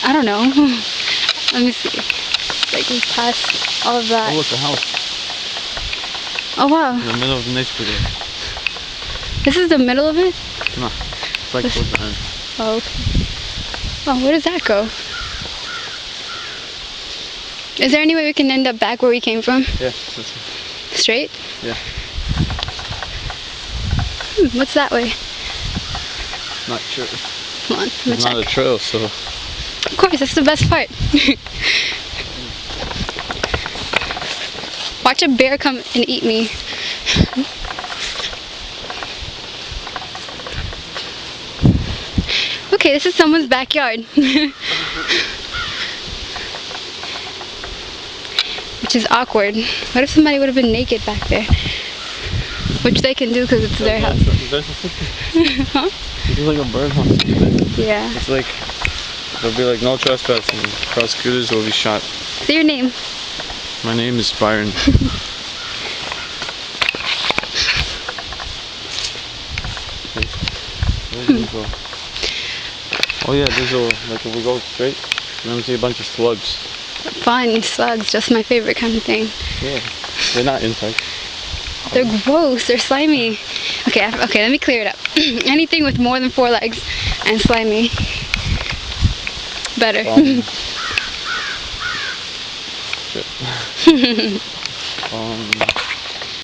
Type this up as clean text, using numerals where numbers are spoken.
I don't know. Let me see. Like we passed all of that. Oh, look, a house. Oh wow. In the middle of the neighborhood. This is the middle of it? No, it's like towards the end. Oh, okay. Oh, where does that go? Is there any way we can end up back where we came from? Yeah. Straight? Yeah. What's that way? Not sure. Come on, I'm It's gonna not a check. trail, so. Of course, that's the best part. Watch a bear come and eat me. Okay, this is someone's backyard. Which is awkward. What if somebody would have been naked back there? Which they can do because it's their house. Huh? It's like a bird house. Yeah. It's like, there'll be like no trespassing. Prosecutors will be shot. Say your name. My name is Byron. Where do we go? Oh yeah, there's a, like if we go straight, you're gonna see a bunch of slugs. Fun, slugs, just my favorite kind of thing. Yeah, they're not insects. They're gross, they're slimy. Okay, okay, let me clear it up. Anything with more than 4 legs and slimy. Better. Shit.